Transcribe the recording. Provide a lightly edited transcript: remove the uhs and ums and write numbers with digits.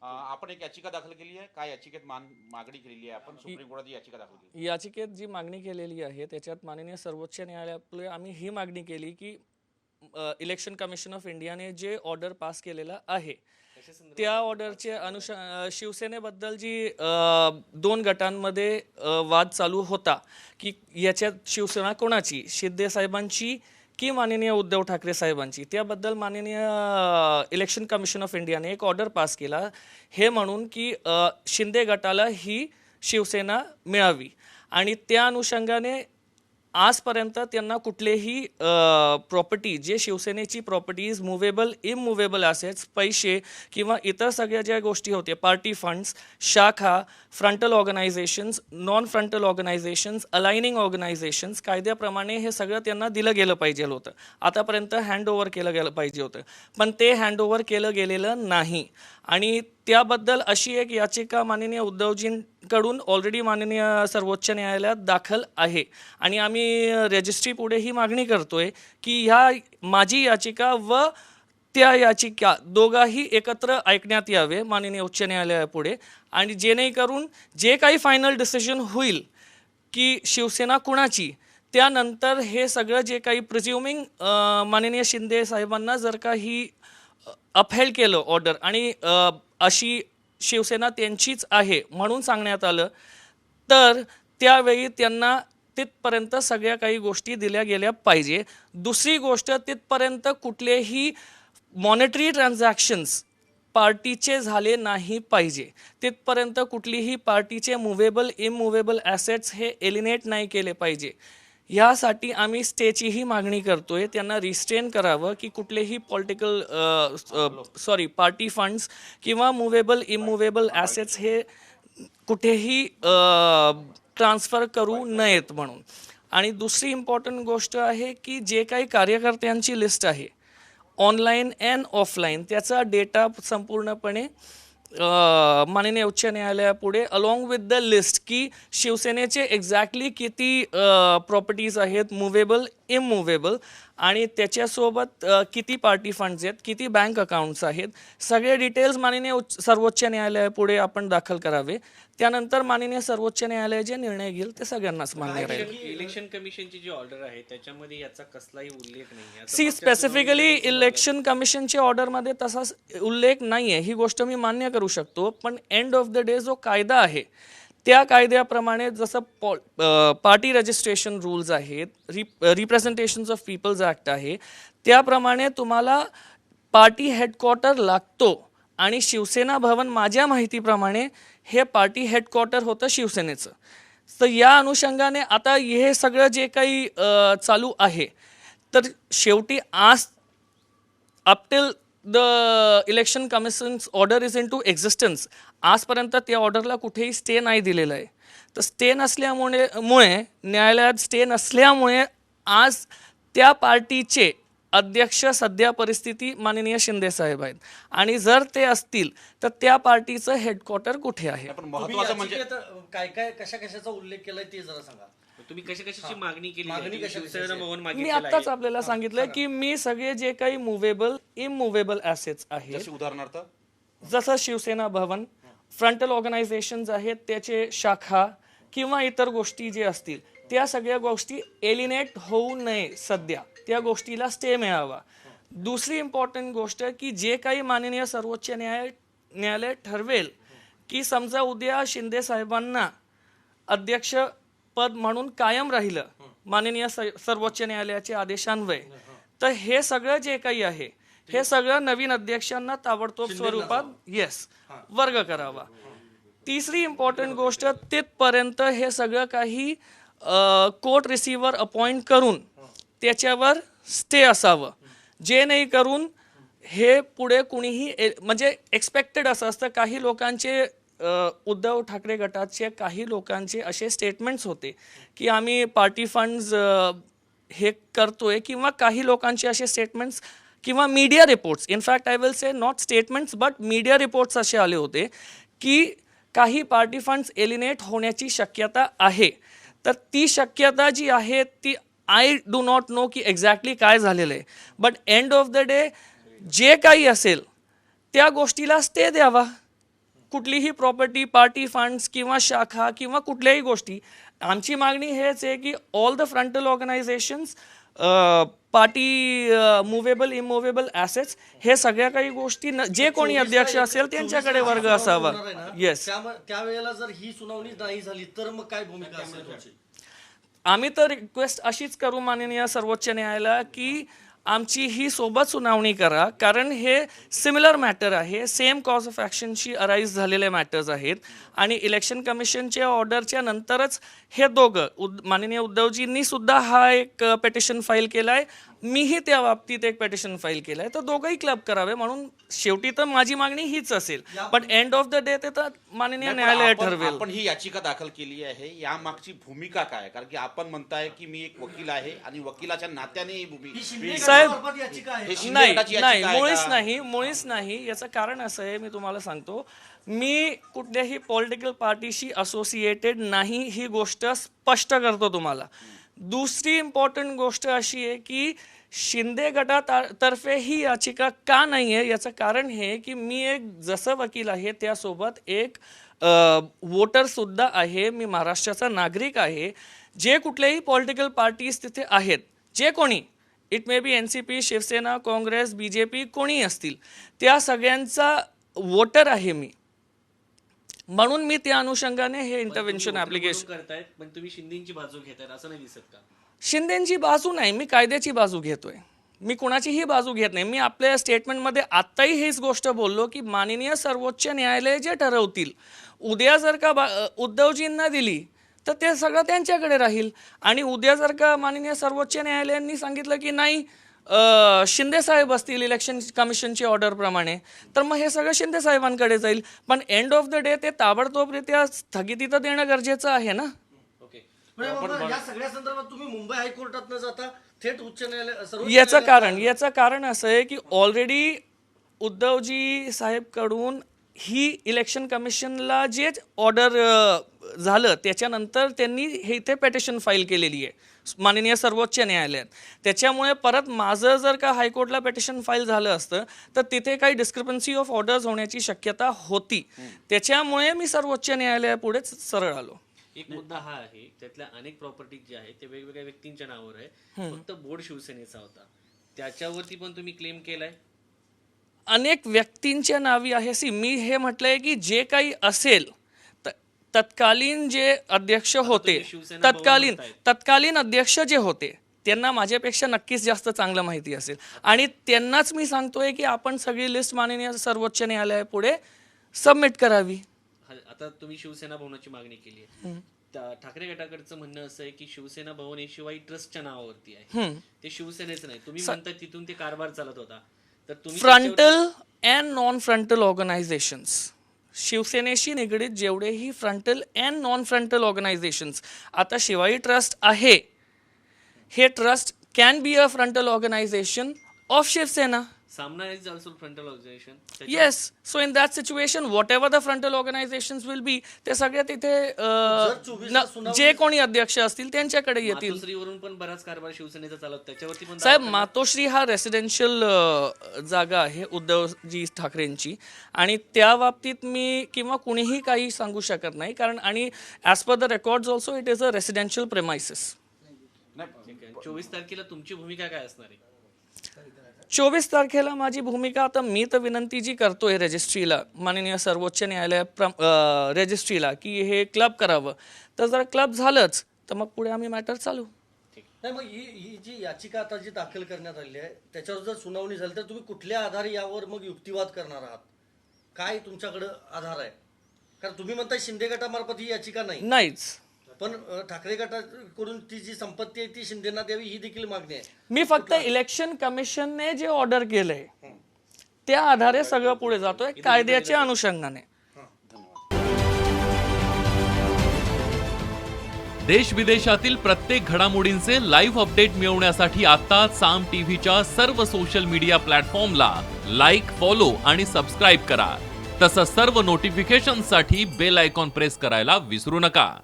आपण एक याचिका दाखल केली आहे. काय याचिकेत मागणी केलेली आहे आपण? सुप्रीम कोर्टात याचिका दाखल केली. याचिकेत जी मागणी केलेली आहे त्याच्यात माननीय सर्वोच्च न्यायालयापुढे आम्ही ही मागणी केली की इलेक्शन कमिशन ऑफ इंडियाने जे ऑर्डर पास केलेला आहे त्या ऑर्डरचे शिवसेनेबद्दल जी दोन गटांमध्ये वाद चालू होता की याच्यात शिवसेना कोणाची, शिंदे साहेबांची की माननीय उद्धव ठाकरे साहेबांची, त्याबद्दल माननीय इलेक्शन कमिशन ऑफ इंडियाने एक ऑर्डर पास केला हे म्हणून की शिंदे गटाला ही शिवसेना मिळावी आणि त्या अनुषंगाने आजपर्यंत त्यांना कुठलेही प्रॉपर्टी जे शिवसेनेची प्रॉपर्टीज मुव्हेबल इममुव्हेबल असेट्स पैसे किंवा इतर सगळ्या ज्या गोष्टी होत्या पार्टी फंड्स शाखा frontal organisations non frontal organisations aligning organisations कायद्याप्रमाणे हे सगळं त्यांना दिलं गेलं पाहिजे होतं. आतापर्यंत हँडओव्हर केलं गेलं पाहिजे होतं पण ते हँडओव्हर केलं गेलेलं नाही आणि त्याबद्दल अशी एक याचिका माननीय उद्धवजींकडून ऑलरेडी माननीय सर्वोच्च न्यायालयात दाखल आहे आणि आम्ही रजिस्ट्री पुढे ही मागणी करतोय की ह्या माझी याचिका व त्या याचिका दोघाही एकत्र ऐकण्यात यावे माननीय उच्च न्यायालयापुढे आणि जेणेकरून जे काही फायनल डिसिजन होईल की शिवसेना कुणाची त्यानंतर हे सगळं जे काही प्रिझ्युमिंग माननीय शिंदे साहेबांना जर काही अपहेल्ड केलं ऑर्डर आणि अशी शिवसेना त्यांचीच आहे म्हणून सांगण्यात आलं तर त्यावेळी त्यांना तिथपर्यंत सगळ्या काही गोष्टी दिल्या गेल्या पाहिजे. दुसरी गोष्ट तिथपर्यंत कुठलेही मॉनेटरी ट्रान्झॅक्शन्स पार्टीचे झाले नाही पाहिजे. तिथपर्यंत कुठलीही पार्टीचे मुव्हेबल इममुव्हेबल ॲसेट्स हे एलिनेट नाही केले पाहिजे. यासाठी आम्ही स्टेचीही मागणी करतोय त्यांना रिस्ट्रेन करावं की कुठलेही पार्टी फंड्स किंवा मुव्हेबल इममुव्हेबल ॲसेट्स हे कुठेही ट्रान्सफर करू नयेत म्हणून. आणि दुसरी इम्पॉर्टंट गोष्ट आहे की जे काही कार्यकर्त्यांची लिस्ट आहे ऑनलाईन अँड ऑफलाईन त्याचा डेटा संपूर्णपणे माननीय उच्च न्यायालयापुढे अलॉंग विथ द लिस्ट की शिवसेनेचे एक्झॅक्टली किती प्रॉपर्टीज आहेत मुव्हेबल इममुव्हेबल आणि त्याच्यासोबत किती पार्टी फंड्स आहेत किती बँक अकाउंट्स आहेत सगळे डिटेल्स माननीय सर्वोच्च न्यायालयापुढे आपण दाखल करावे. त्यानंतर माननीय सर्वोच्च न्यायालय जे निर्णय घेईल ते सगळ्यांनाच मान्य राहील. इलेक्शन कमिशनची जी ऑर्डर आहे त्याच्यामध्ये याचा कसलाही उल्लेख नाही. सी स्पेसिफिकली इलेक्शन कमिशनच्या ऑर्डरमध्ये तसा उल्लेख नाही आहे ही गोष्ट मी मान्य करू शकतो पण एंड ऑफ द डे जो कायदा आहे त्या कायद्याप्रमाणे जसं पार्टी रजिस्ट्रेशन रूल्स आहेत रिप्रेझेंटेशन्स ऑफ पीपल्स ॲक्ट आहे त्याप्रमाणे तुम्हाला पार्टी हेडक्वार्टर लागतो आणि शिवसेना भवन माझ्या माहितीप्रमाणे हे पार्टी हेडक्वार्टर होतं शिवसेनेचं. तर या अनुषंगाने आता हे सगळं जे काही चालू आहे तर शेवटी आज up till the election commission's order is into existence आजपर्यंत त्या ऑर्डरला कुठेही स्टे नाही दिलेला आहे. तर स्टे नसल्यामुळे न्यायालयात स्टे नसल्यामुळे आज त्या पार्टीचे अध्यक्ष सध्या परिस्थिती माननीय शिंदे साहेब आहेत आणि जर ते असतील तर त्या पार्टीचं हेडक्वार्टर कुठे आहे. पण महत्त्वाचं म्हणजे काय काय कशाचा उल्लेख केलाय ते जरा सांगा. तुम्ही कशाची मागणी केली मागणी आहे? कशाची शिवसेना भवन मी मागितलेलं आत्ताच आहे. आपल्याला सांगितलं की मी सगळे जे काही मुव्हेबल इममुव्हेबल ॲसेट्स आहेत जसे उदाहरणार्थ जसं शिवसेना भवन फ्रंटल ऑर्गनायझेशन्स आहेत त्याचे शाखा किंवा इतर गोष्टी जे असतील त्या सगळ्या गोष्टी एलिनेट होऊ नये सध्या त्या गोष्टीला स्टे मिळावा. दुसरी इम्पॉर्टंट गोष्ट की जे काही माननीय सर्वोच्च न्यायालय ठरवेल की समजा उद्या शिंदे साहेबांना अध्यक्ष पद म्हणून कायम राहिलं माननीय सर्वोच्च न्यायालयाचे आदेशान्वये तर हे सगळं जे काही आहे हे सगळं नवीन अध्यक्षांना ताबडतोब स्वरूपात वर्ग करावा. तिसरी इम्पॉर्टंट गोष्ट तिथपर्यंत हे सगळं काही कोर्ट रिसिव्हर अपॉइंट करून त्याच्यावर स्टे असावं जे नाही करून हे पुढे कुणीही म्हणजे एक्सपेक्टेड असं असतं. काही लोकांचे उद्धव ठाकरे गटाचे काही लोकांचे असे स्टेटमेंट्स होते की आम्ही पार्टी फंड्स हे करतोय किंवा काही लोकांचे असे स्टेटमेंट्स किंवा media reports in fact I will say not statements but media reports असे आले होते की काही पार्टी फंड्स एलिनेट होण्याची शक्यता आहे. तर ती शक्यता जी आहे ती आय डू नॉट नो की एक्झॅक्टली काय झालेलं आहे but end of the day जे काही असेल त्या गोष्टीला स्टे द्यावा कुठलीही प्रॉपर्टी, पार्टी फंड्स किंवा शाखा किंवा कुठल्याही गोष्टी, आमची मागणी हेच आहे की all the frontal organisations, party movable immovable assets, हे सगळ्या काही गोष्टी जे कोणी अध्यक्ष असेल त्यांच्याकडे वर्ग असावा. येस, त्यावेळेला जर ही सुनावणी नाही झाली तर मग काय भूमिका असेल तुमची? आम्ही तर रिक्वेस्ट अशीच करू माननीय सर्वोच्च न्यायालयाला की आमची ही सोबत सुनावणी करा, कारण हे सिमिलर मॅटर आहे, सेम कॉज ऑफ ॲक्शनशी अराईज झालेले मॅटर्स आहेत आणि इलेक्शन कमिशनच्या ऑर्डरच्या नंतरच हे दोघं माननीय उद्धवजींनी सुद्धा हा एक पेटिशन फाईल केला आहे, मीही त्या बाबतीत एक पेटिशन फाईल केलं आहे, तर दोघंही क्लब करावे. म्हणून शेवटी तर माझी मागणी हीच असेल, but end of the day ते तर माननीय न्यायालय ठरवेल. आपण ही याचिका दाखल केली आहे, या मागची भूमिका काय? कारण की आपण म्हणताय की मी एक वकील आहे आणि वकिलाच्या नात्याने ही भूमिका साहेब याचिका आहे. हे शिंदे नाही गटाची नाही, याचिका आहे मुळीच का? नाही, मुळीच नाही. याचं कारण असं आहे, मी तुम्हाला सांगतो, मी कुठल्याही पॉलिटिकल पार्टीशी असोसिएटेड नाही, ही गोष्ट स्पष्ट करतो तुम्हाला. दुसरी इम्पॉर्टंट गोष्ट अशी आहे की शिंदे गटातर्फे ही याचिका का नाही आहे, याचं कारण हे की मी एक जसं वकील आहे त्यासोबत एक वोटर सुद्धा आहे, मी महाराष्ट्राचा नागरिक आहे. जे कुठलेही पॉलिटिकल पार्टीज तिथे आहेत, जे कोणी, it may be NCP, Shiv Sena, Congress, BJP, कोणी असतील, त्या सगळ्यांचा वोटर आहे मी. म्हणून मी त्या अनुषंगाने हे इंटरव्हेन्शन ऍप्लिकेशन करतायत. पण तुम्ही शिंदेची बाजू घेतायत असं नाही दिसत का? शिंदेची बाजू नाही, मी कायद्याची बाजू घेतोय, मी कुणाचीही बाजू घेत नाही. मी आपल्या स्टेटमेंटमध्ये आत्ताही हीच गोष्ट बोललो की माननीय सर्वोच्च न्यायालय जे ठरवतील, उद्या जर का उद्धवजींना दिली तर ते सगळं त्यांच्याकडे राहील, आणि उद्या जर का माननीय सर्वोच्च न्यायालयांनी सांगितलं की नाही शिंदे साहेब असतील इलेक्शन कमिशनची ऑर्डरप्रमाणे, तर मग हे सगळं शिंदे साहेबांकडे जाईल. पण एंड ऑफ द डे ते ताबडतोबरित्या स्थगिती तर देणं गरजेचं आहे ना. ओके. या सगळ्या संदर्भात तुम्ही मुंबई हायकोर्टात न जाता थेट उच्च न्यायालय, सर्वोच्च याचं कारण असं आहे की ऑलरेडी उद्धवजी साहेबकडून ही इलेक्शन कमिशनला जे ऑर्डर झालं त्याच्यानंतर त्यांनी हे इथे पेटिशन फाईल केलेली आहे माननीय सर्वोच्च न्यायालयात. त्याच्यामुळे परत माझं जर का हायकोर्टला पेटिशन फाईल झालं असतं तर तिथे काही डिस्क्रिपन्सी ऑफ ऑर्डर्स होण्याची शक्यता होती. त्याच्यामुळे मी सर्वोच्च न्यायालयापुढे सरळ आलो. एक मुद्दा हा आहे, त्यातल्या अनेक प्रॉपर्टीज जे आहेत ते वेगवेगळ्या व्यक्तींच्या नावावर आहे, फक्त बोर्ड शिवसेनेचा होता, त्याच्यावरती पण तुम्ही क्लेम केलाय? अनेक व्यक्तींच्या नावी आहे. मी हे म्हटलंय की जे काही असेल, तत्कालीन जे अध्यक्ष होते, तत्कालीन अध्यक्ष जे होते त्यांना माझ्यापेक्षा नक्कीच जास्त चांगलं माहिती असेल, आणि त्यांनाच मी सांगतोय की आपण सगळी लिस्ट माननीय सर्वोच्च न्यायालयापुढे सबमिट करावी. आता तुम्ही शिवसेना भवनाची मागणी केली आहे, ठाकरे गटाकडचं म्हणणं असं आहे की शिवसेना भवन हे शिवाई ट्रस्टच्या नावावरती आहे, ते शिवसेनेचं नाही. तुम्ही म्हणता तिथून ते कारभार चालत होता, तर तुम्ही frontal and non frontal organisations, शिवसेनेशी निगडीत जेवढेही frontal and non frontal organisations, आता शिवाई ट्रस्ट आहे, हे trust can be a frontal organisation of Shiv Sena. Samna is also frontal organization. Yes, so in that situation, whatever the frontal organizations will be, ते सगळे तिथे जे कोणी अध्यक्ष असतील त्यांच्याकडे येतील. मातोश्रीवरून पण बराच कारभार शिवसेनेचा चालत, त्याच्यावरती पण साहेब, मातोश्री हा रेसिडेन्शियल जागा आहे उद्धवजी ठाकरेंची, आणि त्या बाबतीत मी किंवा कुणीही काही सांगू शकत नाही, कारण आणि as per the records also it is a residential premises. 24 तारखेला तुमची भूमिका काय असणार आहे? 24 तारखेला माझी भूमिका, आता मी तर विनंती जी करतोय रजिस्ट्रीला, माननीय सर्वोच्च न्यायालय रजिस्ट्रीला की हे क्लब करावं, तर जर क्लब झालंच तर मग पुढे आम्ही मॅटर चालू. नाही, मग ही जी याचिका आता जी दाखल करण्यात आली आहे त्याच्यावर जर सुनावणी झाली तर तुम्ही कुठल्या आधारे यावर मग युक्तिवाद करणार आहात? काय तुमच्याकडे आधार आहे? कारण तुम्ही म्हणताय शिंदे गटामार्फत ही याचिका नाहीच, पण ठाकरे गटाकडून ती जी संपत्ती आहे ती शिंदेना द्यावी ही देखील मागणी आहे. मी फक्त इलेक्शन कमिशनने जे ऑर्डर केलंय त्या आधारे सगळं पुढे जातोय कायद्याच्या अनुषंगाने. देश विदेशातील प्रत्येक घडामोडींचे लाईव्ह अपडेट मिळवण्यासाठी आता साम टीव्हीच्या सर्व सोशल मीडिया प्लॅटफॉर्मला लाईक, फॉलो आणि सबस्क्राईब करा. तसंच सर्व नोटिफिकेशनसाठी बेल आयकॉन प्रेस करायला विसरू नका.